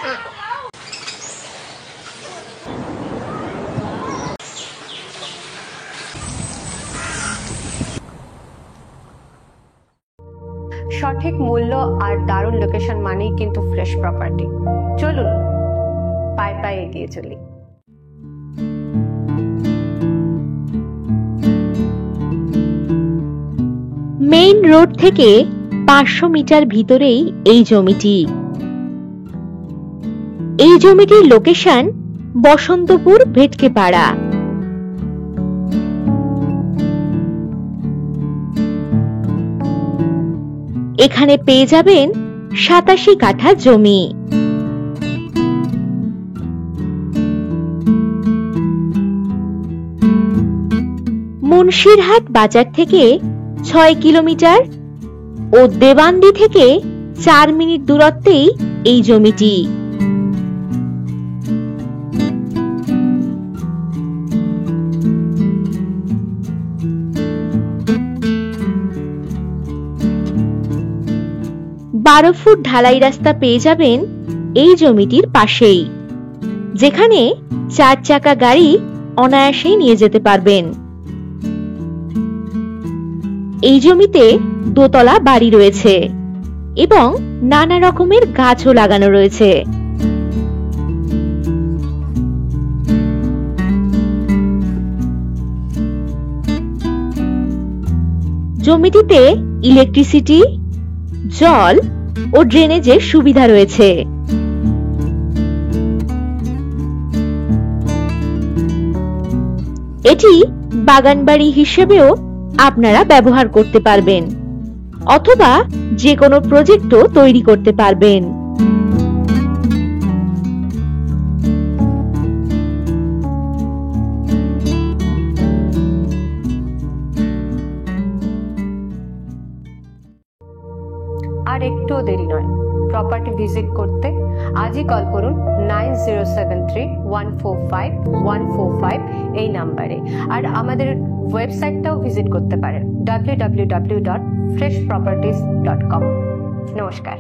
সঠিক মূল্য আর দারুণ লোকেশন মানেই কিন্তু ফ্রেশ প্রপার্টি। চলুন পায়ে পায়ে এগিয়ে চলি। মেইন রোড থেকে 500 মিটার ভিতরেই এই জমিটি। এই জমিটির লোকেশন বসন্তপুর ভেটকেপাড়া। এখানে পেয়ে যাবেন 87 কাঠা জমি। মুন্সিরহাট বাজার থেকে 6 কিলোমিটার ও দেওয়ান্দি থেকে 4 মিনিট দূরত্বেই এই জমিটি। বারো ফুট ঢালাই রাস্তা পেয়ে যাবেন এই জমিটির পাশেই, যেখানে 4 চাকা গাড়ি অনায়াসেই নিয়ে যেতে পারবেন। এই জমিতে দোতলা বাড়ি রয়েছে এবং নানা রকমের গাছও লাগানো রয়েছে। জমিটিতে ইলেকট্রিসিটি, জল ও ড্রেনেজের সুবিধা রয়েছে। এটি বাগানবাড়ি হিসেবেও আপনারা ব্যবহার করতে পারবেন অথবা যে কোনো প্রজেক্টও তৈরি করতে পারবেন। আর একটু দেরি নয়, প্রপার্টি ভিজিট করতে আজই কল করুন 9073145145 এই নাম্বারে। আর আমাদের ওয়েবসাইটটাও ভিজিট করতে পারেন www.freshproperties.com। নমস্কার।